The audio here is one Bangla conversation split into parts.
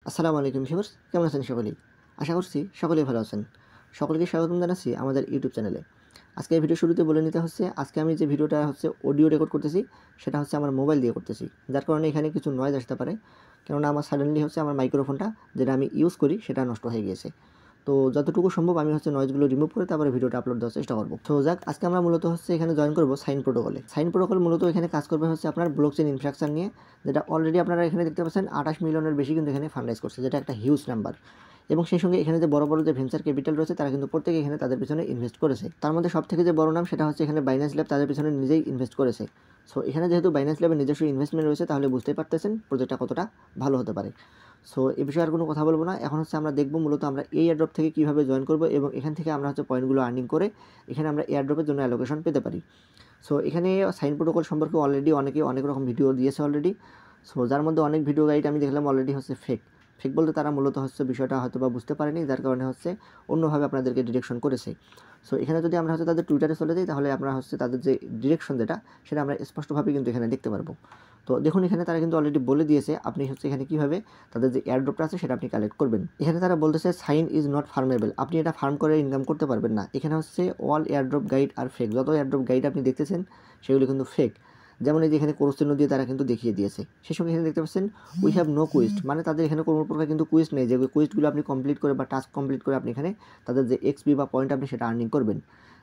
আসসালামু আলাইকুম ভিউয়ার্স, কেমন আছেন সকলেই? আশা করছি সকলেই ভালো আছেন। সকলকে স্বাগতম জানাচ্ছি আমাদের ইউটিউব চ্যানেলে। আজকে ভিডিও শুরুতে বলে নিতে হচ্ছে, আজকে আমি যে ভিডিওটা অডিও রেকর্ড করতেছি, সেটা আমার মোবাইল দিয়ে করতেছি। যার কারণে এখানে কিছু নয়েজ আসতে পারে। কেননা আমার সাডেনলি আমার মাইক্রোফোনটা যেটা আমি ইউজ করি সেটা নষ্ট হয়ে গিয়েছে। তো যতটুকু সম্ভব আমি নয়েজগুলো রিমুভ করে তারপরে ভিডিওটা আপলোড দেওয়ার চেষ্টা করব। তো যাক, আজকে আমরা মূলত এখানে জয়েন করব সাইন প্রোটোকলে। সাইন প্রোটোকল মূলত এখানে কাজ করবে আপনার ব্লকচেইন ইনফ্রাস্ট্রাকচার নিয়ে, যেটা অলরেডি আপনারা এখানে দেখতে পাচ্ছেন 28 মিলিয়নের বেশি কিন্তু এখানে ফান্ডরাইজ করছে, যেটা একটা হিউজ নাম্বার। এবং সেই সঙ্গে এখানে যে বড় বড় যে ভেঞ্চার ক্যাপিটাল রয়েছে তারা কিন্তু প্রত্যেকে এখানে তাদের পিছনে ইনভেস্ট করেছে। তার মধ্যে সবথেকে যে বড় নাম সেটা এখানে বাইন্যান্স ল্যাব তাদের পিছনে নিজেই ইনভেস্ট করেছে। সো এখানে যেহেতু বাইন্যান্স ল্যাবের নিজস্ব ইনভেস্টমেন্ট রয়েছে, তাহলে বুঝতেই পারতেছেন প্রজেক্টটা কতটা ভালো হতে পারে। সো এই বিষয়ে আর কোনো কথা বলবো না। এখন আমরা দেখব মূলত আমরা এই এয়ারড্রপ থেকে কীভাবে জয়েন করব এবং এখান থেকে আমরা পয়েন্টগুলো আর্নিং করে এখানে আমরা এয়ারড্রপের জন্য অ্যালোকেশন পেতে পারি। সো এখানে সাইন প্রোটোকল সম্পর্কে অলরেডি অনেকে অনেক রকম ভিডিও দিয়েছে অলরেডি। সো যার মধ্যে অনেক ভিডিও গাইড আমি দেখলাম অলরেডি ফেক। ফেক বলতে তারা মূলত বিষয়টা হয়তো বা বুঝতে পারেনি, যার কারণে অন্যভাবে আপনাদেরকে ডিরেকশন করেছে। সো এখানে যদি আমরা তাদের টুইটারে চলে যাই, তাহলে আমরা তাদের যে ডিরেকশন যেটা সেটা আমরা স্পষ্টভাবে কিন্তু এখানে দেখতে পারবো। তো দেখুন, এখানে তারা কিন্তু অলরেডি বলে দিয়েছে আপনি এখানে কীভাবে তাদের যে এয়ারড্রপটা আছে সেটা আপনি কালেক্ট করবেন। এখানে তারা বলতেছে সাইন ইজ নট ফার্মেবল, আপনি এটা ফার্ম করে ইনকাম করতে পারবেন না। এখানে অল এয়ারড্রপ গাইড আর ফেক, যত এয়ারড্রপ গাইড আপনি দেখতেছেন সেগুলো কিন্তু ফেক। যেমন এই যে এখানে কোর্স চিহ্ন দিয়ে তারা কিন্তু দেখিয়ে দিয়েছে। সেই সঙ্গে এখানে দেখতে পাচ্ছেন উই হ্যাভ নো কুইস্ট, মানে তাদের এখানে কোনো প্রকার কিন্তু কুইস্ট নেই যে কুইস্টগুলো আপনি কমপ্লিট করে বা টাস্ক কমপ্লিট করে আপনি এখানে তাদের যে এক্সপি বা পয়েন্ট আপনি সেটা আর্নিং করবেন।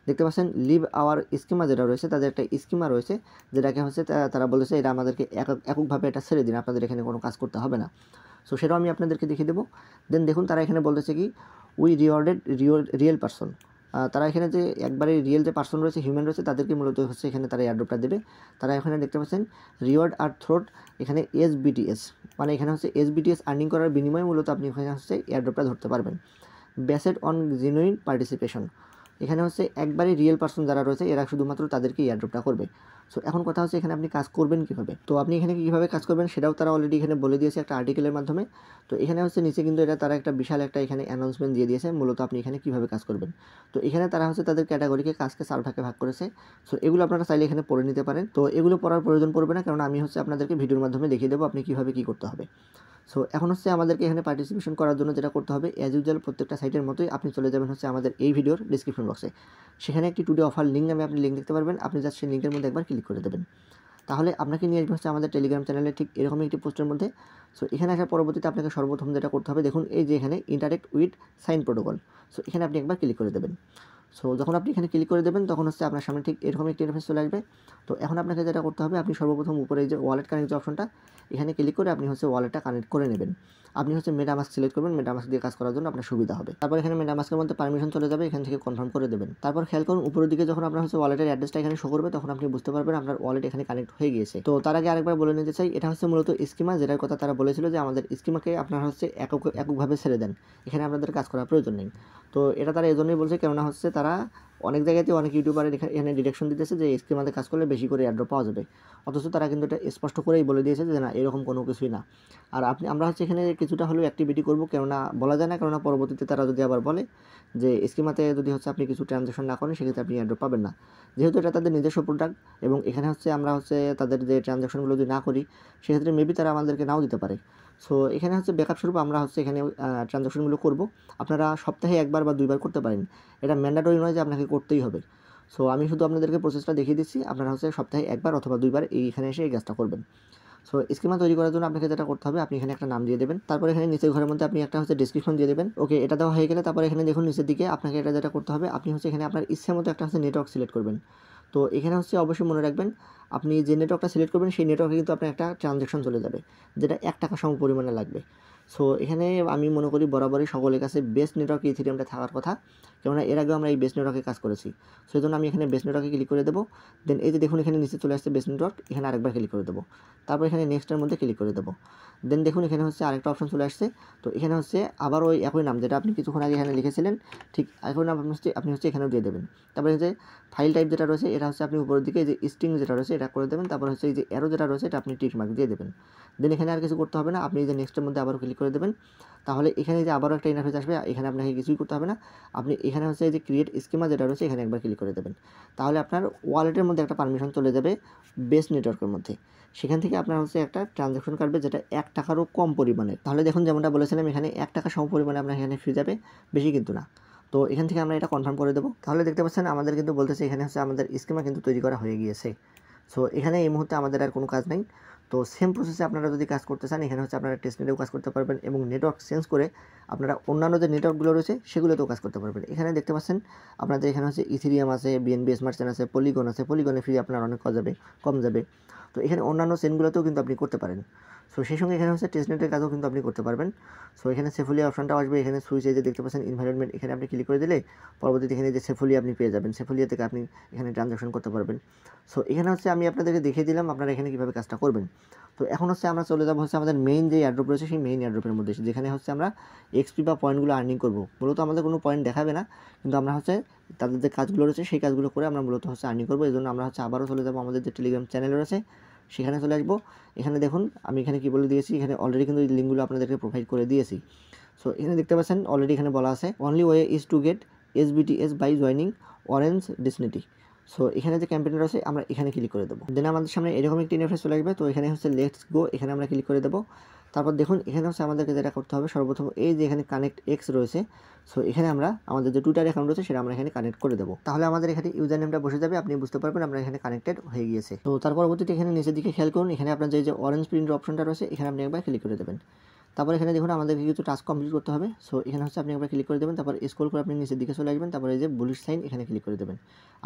দেখতে পাচ্ছেন লিভ আওয়ার স্কিমা যেটা রয়েছে, তাদের একটা স্কিমা রয়েছে যেটাকে তারা বলেছে এটা আমাদেরকে এককভাবে এটা ছেড়ে দিন, আপনাদের এখানে কোনো কাজ করতে হবে না। সো সেটাও আমি আপনাদেরকে দেখিয়ে দেবো। দেন দেখুন, তারা এখানে বলতেছে কি উই রিওয়ার্ডেড রিয়েল পারসন। তারা এখানে যে একবারে রিয়েল যে পার্সন রয়েছে, হিউম্যান রয়েছে, তাদেরকে মূলত এখানে তারা এয়ারড্রপটা দেবে। তারা এখানে দেখতে পাচ্ছেন রিওয়ার্ড আর থ্রোট এখানে SBTS, মানে এখানে SBTS আর্নিং করার বিনিময়ে মূলত আপনি এখানে এয়ারড্রপটা ধরতে পারবেন। বেসড অন জেনুইন পার্টিসিপেশন, এখানে একবারে রিয়েল পার্সন যারা রয়েছে এরা শুধুমাত্র তাদেরকে এয়ারড্রপটা করবে। সো এখন কথা এখানে আপনি কাজ করবেন কীভাবে। তো আপনি এখানে কীভাবে কাজ করবেন সেটাও তারা অলরেডি এখানে বলে দিয়েছে একটা আর্টিকেলের মাধ্যমে। তো এখানে নিচে কিন্তু এটা তারা একটা বিশাল একটা এখানে অ্যানাউন্সমেন্ট দিয়ে দিয়েছে মূলত আপনি এখানে কীভাবে কাজ করবেন। তো এখানে তারা তাদের ক্যাটাগরিকে কাজকে 4 ভাগে ভাগ করেছে। সো এগুলো আপনারা চাইলে এখানে পড়ে নিতে পারেন। তো এগুলো পড়ার প্রয়োজন পড়বে না, কারণ আমি আপনাদেরকে ভিডিওর মাধ্যমে দেখিয়ে দেবো আপনি কীভাবে কী করতে হবে। সো এখন আমাদেরকে এখানে পার্টিসিপেশন করার জন্য যেটা করতে হবে, অ্যাজ ইউজুয়াল প্রত্যেকটা সাইটের মতোই আপনি চলে যাবেন আমাদের এই ভিডিওর ডিসক্রিপশন বক্সে। সেখানে একটি টুডে অফার লিঙ্ক নামে আপনি লিঙ্ক দেখতে পারবেন। আপনি জাস্ট সেই লিঙ্কের মধ্যে একবার ক্লিক করে দেবেন, তাহলে আপনাকে নিয়ে আসবে আমাদের টেলিগ্রাম চ্যানেলে ঠিক এরকমই একটি পোস্টের মধ্যে। সো এখানে আসার পরবর্তীতে আপনাকে সর্বপ্রথম যেটা করতে হবে, দেখুন এই যে এখানে interact with sign protocol. So এখানে আপনি একবার ক্লিক করে দেবেন। সো যখন আপনি এখানে ক্লিক করে দেবেন তখন আপনার সামনে ঠিক এরকম একটি ইন্টারফেস চলে আসবে। তো এখন আপনাকে যেটা করতে হবে, আপনি সর্বপ্রথম উপরে এই যে ওয়ালেট কানেক্ট যে অপশনটা, এখানে ক্লিক করে আপনি ওয়ালেটটা কানেক্ট করে নেবেন। আপনি মেটামাস্ক সিলেক্ট করবেন, মেটামাস্ক দিয়ে কাজ করার জন্য আপনার সুবিধা হবে। তারপর এখানে মেটামাস্কের মধ্যে পারমিশন চলে যাবে, এখান থেকে কনফার্ম করে দেবেন। তারপর খেয়াল করুন উপরের দিকে যখন আপনার ওয়ালেটের অ্যাড্রেসটা এখানে শো করবে, তখন আপনি বুঝতে পারবেন আপনার ওয়ালেট এখানে কানেক্ট হয়ে গিয়েছে। তো তার আগে আরেকবার বলে নিতে চাই, এটা মূলত স্কিমা, যেটার কথা তারা বলেছিল যে আমাদের স্কিমাকে আপনারা এককভাবে ছেড়ে দেন, এখানে আপনাদের কাজ করার প্রয়োজন নেই। তো এটা তারা এজন্যই বলছে, কেননা তারা অনেক জায়গাতে অনেক ইউটিউবার এখানে ডিরেকশন দিতেছে যে স্কিমাতে কাজ করলে বেশি করে এয়ারড্রপ পাওয়া যাবে, অথচ তারা কিন্তু এটা স্পষ্ট করেই বলে দিয়েছে যে না, এরকম কোনো কিছুই না। আর আমরা এখানে কিছুটা হলেও অ্যাক্টিভিটি করবো, কেননা বলা যায় না, কেননা পরবর্তীতে তারা যদি আবার বলে যে স্কিমাতে যদি আপনি কিছু ট্রানজ্যাকশন না করেন, সেক্ষেত্রে আপনি এয়ারড্রপ পাবেন না। যেহেতু এটা তাদের নিজস্ব প্রোডাক্ট এবং এখানে আমরা তাদের যে ট্রানজ্যাকশনগুলো যদি না করি, সেক্ষেত্রে মেবি তারা আমাদেরকে নাও দিতে পারে। সো এখানে ব্যাকআপ স্বরূপ আমরা এখানে ট্রানজ্যাকশনগুলো করব। আপনারা সপ্তাহে 1 বার বা 2 বার করতে পারেন, এটা ম্যান্ডেটরি নয় যে আপনাকে করতেই হবে। সো আমি শুধু আপনাদেরকে প্রসেসটা দেখিয়ে দিচ্ছি, আপনারা সপ্তাহে 1 বার অথবা 2 বার এইখানে এসে এই কাজটা করবেন। সো স্কিমা তৈরি করার জন্য আপনাকে যেটা করতে হবে, আপনি এখানে একটা নাম দিয়ে দেবেন। তারপর এখানে নিচের ঘরের মধ্যে আপনি একটা ডেসক্রিপশন দিয়ে দেবেন। ওকে, এটা দেওয়া হয়ে গেলে তারপর এখানে দেখুন নিচের দিকে আপনাকে এটা যেটা করতে হবে, আপনি এখানে আপনার ইচ্ছা মতো একটা নেটওয়ার্ক সিলেক্ট করবেন। তো এখানে অবশ্যই মনে রাখবেন, আপনি যে নেটওয়ার্কটা সিলেক্ট করবেন সেই নেটওয়ার্কে কিন্তু আপনার একটা ট্রানজ্যাকশন চলে যাবে, যেটা 1 টাকা সম পরিমাণে লাগবে। সো এখানে আমি মনে করি বরাবরই সকলের কাছে বেস্ট নেটওয়ার্ক ইথেরিয়ামটা থাকার কথা, কেননা এর আগেও আমরা এই বেস্ট নেটওয়ার্কে কাজ করেছি। সেই জন্য আমি এখানে বেস্ট নেটওয়ার্কে ক্লিক করে দেবো। দেন এই যে দেখুন এখানে নিচে চলে আসছে বেস্ট নেটওয়ার্ক, এখানে আরেকবার ক্লিক করে দেবো। তারপর এখানে নেক্সটের মধ্যে ক্লিক করে দেবো। দেন দেখুন এখানে আরেকটা অপশন চলে আসছে। তো এখানে আবার ওই একই নাম যেটা আপনি কিছুক্ষণ আগে এখানে লিখেছিলেন, ঠিক একই নাম আপনি এখানেও দিয়ে দেবেন। তারপরে যে ফাইল টাইপ যেটা রয়েছে, এটা আপনি উপরের দিকে যে স্ট্রিং যেটা রয়েছে এটা করে দেবেন। তারপর এই যে অ্যারো যেটা রয়েছে এটা আপনি টিক মার্ক দিয়ে দেবেন। দেন এখানে আর কিছু করতে হবে না, আপনি এই যে নেক্সটের মধ্যে আবার ক্লিক ক্লিক করে দেবেন। তাহলে এখানে যে আবারও একটা ইন্টারফেস আসবে, এখানে আপনাকে কিছুই করতে হবে না। আপনি এখানে হচ্ছে এই যে ক্রিয়েট স্কিমা যেটা রয়েছে এখানে একবার ক্লিক করে দেবেন। তাহলে আপনার ওয়ালেটের মধ্যে একটা পারমিশন চলে যাবে বেস নেটওয়ার্কের মধ্যে। সেখান থেকে আপনার হচ্ছে একটা ট্রানজ্যাকশন কাটবে যেটা 1 টাকারও কম পরিমাণের। তাহলে দেখুন যেমনটা বলেছিলাম এখানে 1 টাকা সম পরিমাণে আপনার এখানে ফি যাবে, বেশি কিন্তু না। তো এখান থেকে আমরা এটা কনফার্ম করে দেবো। তাহলে দেখতে পাচ্ছেন আমাদের কিন্তু বলতেছে এখানে হচ্ছে আমাদের স্কিমা কিন্তু তৈরি করা হয়ে গিয়েছে। সো এখানে এই মুহূর্তে আমাদের আর কোনো কাজ নাই। তো সেম প্রসেসে আপনারা যদি কাজ করতে চান এখানে হচ্ছে আপনারা টেস্টনেটেও কাজ করতে পারবেন এবং নেটওয়ার্ক চেঞ্জ করে আপনারা অন্যান্য যে নেটওয়ার্কগুলো রয়েছে সেগুলোতেও কাজ করতে পারবেন। এখানে দেখতে পাচ্ছেন আপনাদের এখানে হচ্ছে ইথেরিয়াম আছে, বিএনবি স্মার্ট চেন আছে, পলিগন আছে। পলিগনে ফি আপনার অনেক কম যাবে। তো এখানে অন্যান্য চেনগুলোতেও কিন্তু আপনি করতে পারেন। সো সেই সঙ্গে এখানে হচ্ছে টেস্টনেটের কাজও কিন্তু আপনি করতে পারবেন। সো এখানে সেফুলিয়া অপশনটাও আসবে। এখানে সুইচে যে দেখতে পাচ্ছেন এনভায়রনমেন্ট, এখানে আপনি ক্লিক করে দিলে পরবর্তীতে এখানে যে সেফুলিয়া আপনি পেয়ে যাবেন। সেফুলিয়া থেকে আপনি এখানে ট্রানজ্যাকশন করতে পারবেন। সো এখানে হচ্ছে আমি আপনাদেরকে দেখিয়ে দিলাম আপনারা এখানে কীভাবে কাজটা করবেন। তো এখন হচ্ছে আমরা চলে যাবো হচ্ছে আমাদের মেইন যে এয়ারড্রপ রয়েছে সেই মেইন এয়ারড্রপের মধ্যে, যেখানে হচ্ছে আমরা এক্সপি বা পয়েন্টগুলো আর্নিং করবো। মূলত আমাদের কোনো পয়েন্ট দেখাবে না, কিন্তু আমরা হচ্ছে তাদের যে কাজগুলো রয়েছে সেই কাজগুলো করে আমরা মূলত হচ্ছে আর্নিং করবো। এই জন্য আমরা হচ্ছে আবারও চলে যাবো আমাদের যে টেলিগ্রাম চ্যানেল রয়েছে সেখানে চলে আসবো। এখানে দেখুন আমি এখানে কী বলে দিয়েছি, এখানে অলরেডি কিন্তু এই লিঙ্কগুলো আপনাদেরকে প্রোভাইড করে দিয়েছি। সো এখানে দেখতে পাচ্ছেন অলরেডি এখানে বলা আছে only way is to get SBTS by joining orange ডিসনিটি। সো এখানে যে ক্যাম্পেইন রয়েছে আমরা এখানে ক্লিক করে দেবো। দেন আমাদের সামনে এরকম একটি ইন্টারফেস চলে আসবে। তো এখানে হচ্ছে লেটস গো, এখানে আমরা ক্লিক করে দেবো। তারপর দেখুন এখানে হচ্ছে আমাদেরকে যেটা করতে হবে সর্বপ্রথম এই যে এখানে কানেক্ট এক্স রয়েছে। সো এখানে আমরা আমাদের যে টুইটার অ্যাকাউন্ট রয়েছে সেটা আমরা এখানে কানেক্ট করে দেবো। তাহলে আমাদের এখানে ইউজার নেমটা বসে যাবে, আপনি বুঝতে পারবেন আপনার এখানে কানেক্টেড হয়ে গিয়েছে। তো তার পরবর্তীতে এখানে নিচের দিকে খেয়াল করুন, এখানে আপনার যে অরেঞ্জ প্রিন্ট অপশনটা রয়েছে এখানে আপনি একবার ক্লিক করে দেবেন। তারপর এখানে দেখুন আমাদেরকে কিছু টাস্ক কমপ্লিট করতে হবে। সো এখানে হচ্ছে আপনি একবার ক্লিক করে দেবেন, তারপর স্ক্রল করে আপনি নিচের দিকে চলে আসবেন, তারপরে এই যে বুলিশ সাইন এখানে ক্লিক করে দেবেন।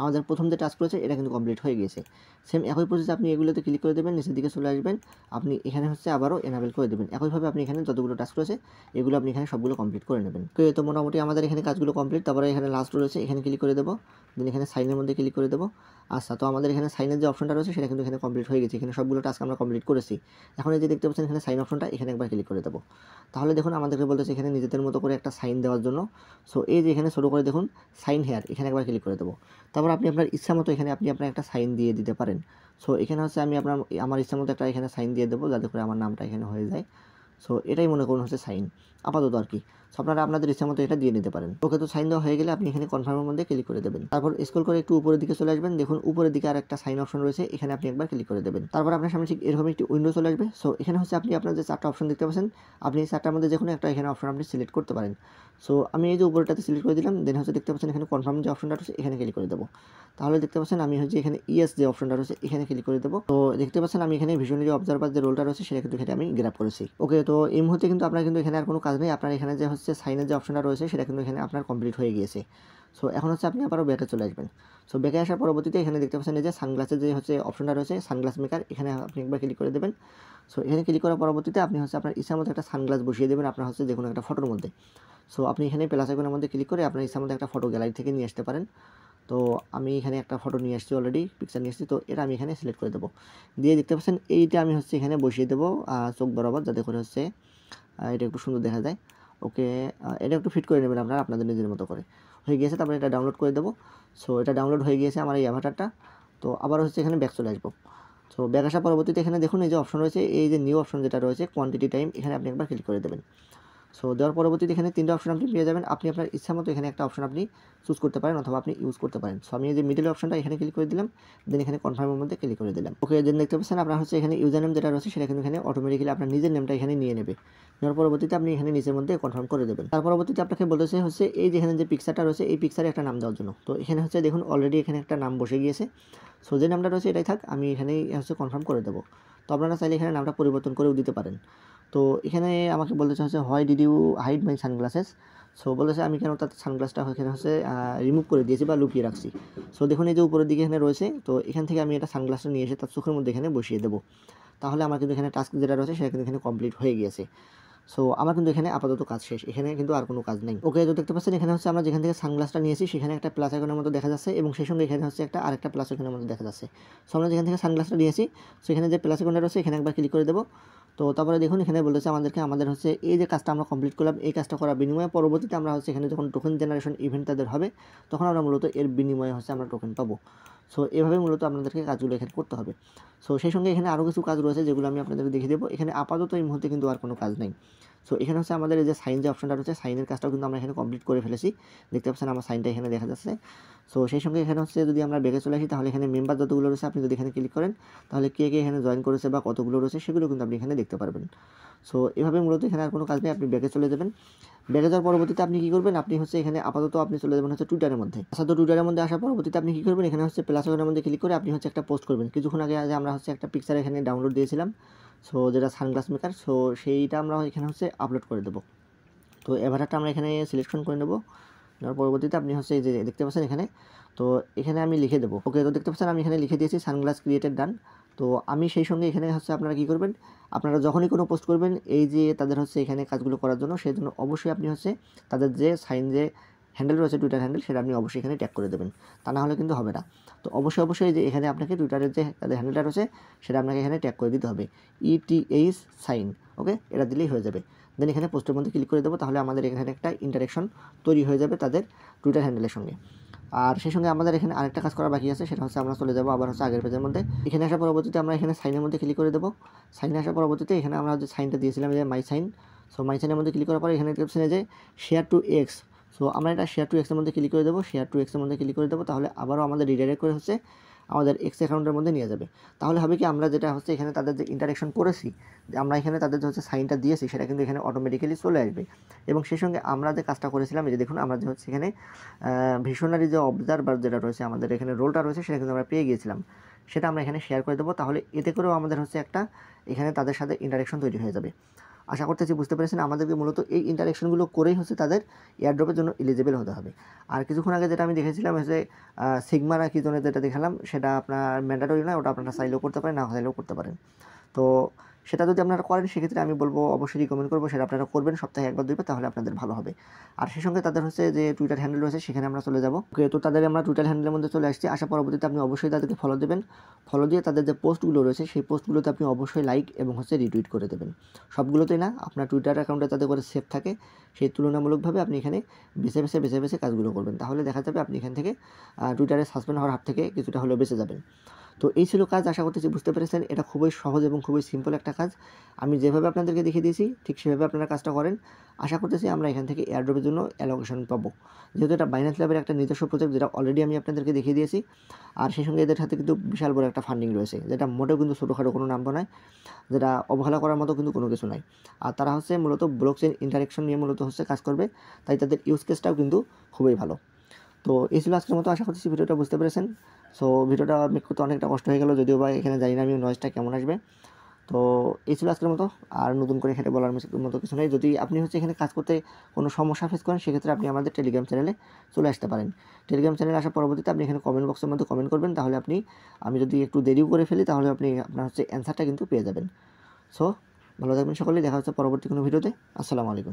আমাদের প্রথম যে টাস্ক রয়েছে এটা কিন্তু কমপ্লিট হয়ে গিয়েছে। সেম একই প্রসেসে আপনি এগুলোতে ক্লিক করে দেবেন, নিচের দিকে চলে আসবেন, আপনি এখানে হচ্ছে আবারও এনাবেল করে দেবেন। একইভাবে আপনি এখানে যতগুলো টাস্ক রয়েছে এগুলো আপনি এখানে সবগুলো কমপ্লিট করে নেবেন। তো মোটামুটি আমাদের এখানে কাজগুলো কমপ্লিট। তারপরে এখানে লাস্ট রয়েছে এখানে ক্লিক করে দেবো, দেন এখানে সাইনের মধ্যে ক্লিক করে দেবো। আচ্ছা, তো আমাদের এখানে সাইনের যে অপশনটা রয়েছে সেটা কিন্তু এখানে কমপ্লিট হয়ে গেছে। এখানে সবগুলো টাস্ক আমরা কমপ্লিট করেছি। এখন এই যে দেখতে পাচ্ছেন এখানে সাইন অপশনটা এখানে একবার ক্লিক করে দেবো। তাহলে দেখুন আমাদেরকে বলতেছে এখানে নিজেদের মতো করে একটা সাইন দেওয়ার জন্য। সো এই যে এখানে ছোটো করে দেখুন সাইন হেয়ার, এখানে একবার ক্লিক করে দেবো। তারপর আপনি আপনার ইচ্ছা মতো এখানে আপনি আপনার একটা সাইন দিয়ে দিতে পারেন। সো এখানে হচ্ছে আমি আমার ইচ্ছা মতো একটা এখানে সাইন দিয়ে দেবো যাতে করে আমার নামটা এখানে হয়ে যায়। সো এটাই মনে করুন হচ্ছে সাইন আপাতত আর কি। সো আপনারা আপনাদের ইচ্ছা মতো এটা দিয়ে নিতে পারেন। ওকে, তো সাইন দেওয়া হয়ে গেলে আপনি এখানে কনফার্মের মধ্যে ক্লিক করে দেবেন। তারপর স্ক্রল করে একটু উপরের দিকে চলে আসবেন, দেখুন উপরের দিকে আর একটা সাইন অপশন রয়েছে, এখানে আপনি একবার ক্লিক করে দেবেন। তারপর আপনার সামনে ঠিক এরকম একটি উইন্ডো চলে আসবে। সো এখানে হচ্ছে আপনি আপনার যে 4টা অপশন দেখতে পাচ্ছেন, আপনি এই 4টার মধ্যে যে কোনো একটা এখানে অপশন আপনি সিলেক্ট করতে পারেন। সো আমি এই যে উপরেটাতে সিলেক্ট করে দিলাম, দেন হচ্ছে দেখতে পাচ্ছেন এখানে কনফার্ম যে অপশনটা রয়েছে এখানে ক্লিক করে দেবো। তাহলে দেখতে পাচ্ছেন আমি হচ্ছে এখানে ইয়েস যে অপশনটা রয়েছে এখানে ক্লিক করে দেবো। তো দেখতে পাচ্ছেন আমি এখানে ভিজুয়ালি অবজারভার যে রোলটা রয়েছে সেটা কিন্তু এখানে আমি গ্র্যাব করেছি। ওকে, তো এই মুহূর্তে কিন্তু আপনার কিন্তু এখানে আর কোনো কাজ নেই। আপনার এখানে যে হচ্ছে সাইনের যে অপশনটা রয়েছে সেটা কিন্তু এখানে আপনার কমপ্লিট হয়ে গিয়েছে। সো এখন হচ্ছে আপনি আবারও ব্যাকে চলে আসবেন। সো ব্যাকে আসার পরবর্তীতে এখানে দেখতে পাচ্ছেন এই যে সানগ্লাসের যে হচ্ছে অপশনটা রয়েছে সানগ্লাস মেকার, এখানে আপনি একবার ক্লিক করে দেবেন। সো এখানে ক্লিক করার পরবর্তীতে আপনি হচ্ছে আপনার ইচ্ছার মতো একটা সানগ্লাস বসিয়ে দেবেন আপনার হচ্ছে যে কোনো একটা ফটোর মধ্যে। সো আপনি এখানে প্লাস আইকনের মধ্যে ক্লিক করে আপনার ইচ্ছার মতো একটা ফটো গ্যালারি থেকে নিয়ে আসতে পারেন। তো আমি এখানে একটা ফটো নিয়ে আসছি, অলরেডি পিকচার নিয়ে আসছি। তো এটা আমি এখানে সিলেক্ট করে দেবো, দিয়ে দেখতে পাচ্ছেন এইটা আমি হচ্ছে এখানে বসিয়ে দেবো চোখ বরাবর, যাতে করে হচ্ছে এটা একটু সুন্দর দেখা যায়। ওকে, এটা একটু ফিট করে নেবেন আপনারা আপনাদের নিজের মতো করে। হয়ে গিয়েছে, তারপরে এটা ডাউনলোড করে দেবো। সো এটা ডাউনলোড হয়ে গিয়েছে আমার এই অ্যাভাটারটা। তো আবার হচ্ছে এখানে ব্যাক চলে আসবো। সো ব্যাক আসার পরবর্তীতে এখানে দেখুন এই যে অপশন রয়েছে, এই যে নিউ অপশন যেটা রয়েছে কোয়ান্টিটি টাইম, এখানে আপনি একবার ক্লিক করে দেবেন। সো দেওয়ার পরবর্তীতে এখানে 3টা অপশন আপনি পেয়ে যাবেন। আপনি আপনার ইচ্ছা মতো এখানে একটা অপশন আপনি চুজ করতে পারেন অথবা আপনি ইউজ করতে পারেন। সো আমি এই যে মিডল অপশনটা এখানে ক্লিক করে দিলাম, দেন এখানে কনফার্মের মধ্যে ক্লিক করে দিলাম। ওকে, দেন দেখতে পাচ্ছেন আপনার হচ্ছে এখানে ইউজার নেম যেটা রয়েছে সেটা কিন্তু এখানে অটোমেটিক্যালি আপনার নিজের নেমটা এখানে নিয়ে নেবে। নেওয়ার পরবর্তীতে আপনি এখানে নিচের মধ্যে কনফার্ম করে দেবেন। তার পরবর্তীতে আপনাকে বলতেছে হচ্ছে এই যে এখানে যে পিকচারটা রয়েছে এই পিকচারে একটা নাম দেওয়ার জন্য। তো এখানে হচ্ছে দেখুন অলরেডি এখানে একটা নাম বসে গিয়েছে। সো যে নামটা রয়েছে এটাই থাক, আমি এখানেই হচ্ছে কনফার্ম করে দেবো। তো আপনারা চাইলে এখানে নামটা পরিবর্তন করেও দিতে পারেন। তো এখানে আমাকে বলতেছে হচ্ছে why did you hide my sunglasses. So বলেছে আমি কেন তার সানগ্লাসটা এখানে হচ্ছে রিমুভ করে দিয়েছি বা লুকিয়ে রাখছি। সো দেখুন এই যে উপরের দিকে এখানে রয়েছে, তো এখান থেকে আমি এটা সানগ্লাসটা নিয়ে এসে তার চোখের মধ্যে এখানে বসিয়ে দেবো। তাহলে আমার কিন্তু এখানে টাস্ক যেটা রয়েছে সেটা কিন্তু এখানে কমপ্লিট হয়ে গিয়েছে। সো আমার কিন্তু এখানে আপাতত কাজ শেষ, এখানে কিন্তু আর কোনো কাজ নেই। ওকে, তো দেখতে পাচ্ছেন এখানে হচ্ছে আমরা যেখান থেকে সানগ্লাসটা নিয়েছি সেখানে একটা প্লাস আইকনের মতো দেখা যাচ্ছে এবং সেই সঙ্গে এখানে হচ্ছে আরেকটা প্লাস আইকনের মতো দেখা যাচ্ছে। সো আমরা যেখান থেকে সানগ্লাসটা নিয়েছি সেখানে যে প্লাস আইকনটা রয়েছে এখানে একবার ক্লিক করে দেবো। তো তারপরে দেখুন এখানে বলেছে আমাদের হচ্ছে এই যে কাজটা আমরা কমপ্লিট করলাম, এই কাজটা করার বিনিময়ে পরবর্তীতে আমরা হচ্ছে এখানে যখন টোকেন জেনারেশন ইভেন্ট তাদের হবে তখন আমরা মূলত এর বিনিময়ে হচ্ছে আমরা টোকেন পাবো। সো এভাবে মূলত আপনাদেরকে কাজগুলো এখানে করতে হবে। সো সেই সঙ্গে এখানে আরও কিছু কাজ রয়েছে যেগুলো আমি আপনাদেরকে দেখিয়ে দেবো। এখানে আপাতত এই মুহূর্তে কিন্তু আর কোনো কাজ নেই। সো এখানে হচ্ছে আমাদের এই যে সাইন যে অপশনটা রয়েছে, সাইনের কাজটাও কিন্তু আমরা এখানে কমপ্লিট করে ফেলেছি। দেখতে পাচ্ছেন আমার সাইনটা এখানে দেখা যাচ্ছে। সো সেই সঙ্গে এখানে হচ্ছে যদি আমরা ব্যাকে চলে আসি, তাহলে এখানে মেম্বার যতগুলো রয়েছে আপনি যদি এখানে ক্লিক করেন, তাহলে কে কে এখানে জয়েন করেছে বা কতগুলো রয়েছে সেগুলো কিন্তু আপনি এখানে দেখতে পারবেন। সো এভাবে মূলত এখানে আর কোনো কাজ নেই, আপনি ব্যাকে চলে যাবেন। ব্যাকে যাওয়ার পরবর্তীতে আপনি কী করবেন, আপনি হচ্ছে এখানে আপাতত আপনি চলে যাবেন হচ্ছে টুইটারের মধ্যে। তো টুইটারের মধ্যে আসার পরবর্তীতে আপনি কী করবেন, এখানে হচ্ছে প্লাস আইকনের মধ্যে ক্লিক করে আপনি হচ্ছে একটা পোস্ট করবেন। কিছুক্ষণ আগে আমরা হচ্ছে একটা পিকচার এখানে ডাউনলোড দিয়েছিলাম, সো যেটা সানগ্লাস মেকার, সো সেইটা আমরা এখানে হচ্ছে আপলোড করে দেবো। তো এভারটা আমরা এখানে সিলেকশন করে নেব। নেওয়ার পরবর্তীতে আপনি হচ্ছে এই যে দেখতে পাচ্ছেন এখানে, তো এখানে আমি লিখে দেবো। ওকে, তো দেখতে পাচ্ছেন আমি এখানে লিখে দিয়েছি সানগ্লাস ক্রিয়েটেড ডান। তো আমি সেই সঙ্গে এখানে হচ্ছে আপনারা কী করবেন, আপনারা যখনই কোনো পোস্ট করবেন এই যে তাদের হচ্ছে এখানে কাজগুলো করার জন্য, সেই জন্য অবশ্যই আপনি হচ্ছে তাদের যে সাইন যে হ্যান্ডেল রয়েছে টুইটার হ্যান্ডেল, সেটা আপনি অবশ্যই এখানে ট্যাগ করে দেবেন, তা না হলে কিন্তু হবে না। তো অবশ্যই যে এখানে আপনাকে টুইটারের যে তাদের হ্যান্ডেলটা রয়েছে সেটা আপনাকে এখানে ট্যাগ করে দিতে হবে, ETH সাইন। ওকে, এটা দিলেই হয়ে যাবে। দেন এখানে পোস্টের মধ্যে ক্লিক করে দেবো, তাহলে আমাদের এখানে একটা ইন্টারেকশন তৈরি হয়ে যাবে তাদের টুইটার হ্যান্ডেলের সঙ্গে। আর সেই সঙ্গে আমাদের এখানে আরেকটা কাজ করা বাকি আছে, সেটা হচ্ছে আমরা চলে যাবো আবার হচ্ছে আগের পেজের মধ্যে। এখানে আসার পরবর্তীতে আমরা এখানে সাইনের মধ্যে ক্লিক করে দেবো। সাইনে আসার পরবর্তীতে এখানে আমরা যে সাইনটা দিয়েছিলাম যে মাই সাইন, সো মাই সাইনের মধ্যে ক্লিক করার পরে এখানে দেখতে পাচ্ছেন যে শেয়ার টু এক্স, সো আমরা এটা শেয়ার টু এক্সের মধ্যে ক্লিক করে দেবো। শেয়ার টু এক্সের মধ্যে ক্লিক করে দেবো, তাহলে আবারও আমাদের রিডাইরেক্ট করে হচ্ছে আমাদের এক্স অ্যাকাউন্টের মধ্যে নিয়ে যাবে। তাহলে হবে কি, আমরা যেটা হচ্ছে এখানে তাদের যে ইন্টারেকশন করেছি, আমরা এখানে তাদের যে হচ্ছে সাইনটা দিয়েছি, সেটা কিন্তু এখানে অটোমেটিক্যালি চলে আসবে। এবং সেই সঙ্গে আমরা যে কাজটা করেছিলাম, এই যে দেখুন আমরা যে হচ্ছে এখানে ভিশনারি যে অবজারভার যেটা রয়েছে, আমাদের এখানে রোলটা রয়েছে, সেটা কিন্তু আমরা পেয়ে গিয়েছিলাম। সেটা আমরা এখানে শেয়ার করে দেবো, তাহলে এতে করেও আমাদের হচ্ছে একটা এখানে তাদের সাথে ইন্টারেকশন তৈরি হয়ে যাবে। আশা করতেছি বুঝতে পেরেছেন, আমাদেরকে মূলত এই ইন্টারেকশনগুলো করেই হচ্ছে তাদের এয়ারড্রপের জন্য এলিজিবল হতে হবে। আর কিছুক্ষণ আগে যেটা আমি দেখেছিলাম হচ্ছে সিগমারা কি জন্য যেটা দেখালাম, সেটা আপনার ম্যান্ডেটরি নয়, ওটা আপনারা চাইলেও করতে পারেন, না চাইলেও করতে পারেন। তো সেটা যদি আপনারা করেন, সেক্ষেত্রে আমি বলবো অবশ্যই রিকমেন্ড করবো সেটা আপনারা করবেন সপ্তাহে 1 বা 2 বার, তাহলে আপনাদের ভালো হবে। আর সেই সঙ্গে তাদের হচ্ছে যে টুইটার হ্যান্ডেল রয়েছে, সেখানে আমরা চলে যাবো। ওকে, তো তাদের আমরা টুইটার হ্যান্ডেলের মধ্যে চলে আসছি। আসার পরবর্তীতে আপনি অবশ্যই তাদেরকে ফলো দেবেন। ফলো দিয়ে তাদের যে পোস্টগুলো রয়েছে, সেই পোস্টগুলোতে আপনি অবশ্যই লাইক এবং হচ্ছে রিটুইট করে দেবেন। সবগুলোতেই না, আপনার টুইটার অ্যাকাউন্টে তাদের করে সেভ থাকে, সেই তুলনামূলকভাবে আপনি এখানে বেছে বেছে কাজগুলো করবেন, তাহলে দেখা যাবে আপনি এখান থেকে টুইটারে সাসপেন্ড হওয়ার হাত থেকে কিছুটা হলেও বেঁচে যাবেন। তো এই ছিল কাজ, আশা করতেছি বুঝতে পেরেছেন। এটা খুবই সহজ এবং খুবই সিম্পল একটা কাজ। আমি যেভাবে আপনাদেরকে দেখিয়ে দিয়েছি ঠিক সেভাবে আপনারা কাজটা করেন। আশা করতেছি আমরা এখান থেকে এয়ারড্রপের জন্য অ্যালোকেশন পাবো, যেহেতু এটা বাইন্যান্স ল্যাবের একটা নিজস্ব প্রজেক্ট, যেটা অলরেডি আমি আপনাদেরকে দেখিয়ে দিয়েছি। আর সেই সঙ্গে এদের সাথে কিন্তু বিশাল বড় একটা ফান্ডিং রয়েছে, যেটা মোটেও কিন্তু ছোটোখাটো কোনো নাম্বার নয়, যেটা অবহেলা করার মতো কিন্তু কোনো কিছু নাই। আর তারা হচ্ছে মূলত ব্লকচেন ইন্টারেকশন নিয়ে মূলত হচ্ছে কাজ করবে, তাই তাদের ইউজ কেসটাও কিন্তু খুবই ভালো। তো এই ছিল আজকের মতো, আশা করছি ভিডিওটা বুঝতে পেরেছেন। সো ভিডিওটা মেক করতে অনেকটা কষ্ট হয়ে গেল, যদিও বা এখানে জানি না আমি নয়েজটা কেমন আসবে। তো এই ছিল আজকের মতো, আর নতুন করে এখানে বলার মতো কিছু নেই। যদি আপনি হচ্ছে এখানে কাজ করতে কোনো সমস্যা ফেস করেন, সেক্ষেত্রে আপনি আমাদের টেলিগ্রাম চ্যানেলে চলে আসতে পারেন। টেলিগ্রাম চ্যানেলে আসার পরবর্তীতে আপনি এখানে কমেন্ট বক্সের মধ্যে কমেন্ট করবেন, তাহলে আমি যদি একটু দেরিও করে ফেলি, তাহলে আপনার হচ্ছে অ্যান্সারটা কিন্তু পেয়ে যাবেন। সো ভালো থাকবেন সকলেই, দেখা হচ্ছে পরবর্তী কোনো ভিডিওতে। আসসালামু আলাইকুম।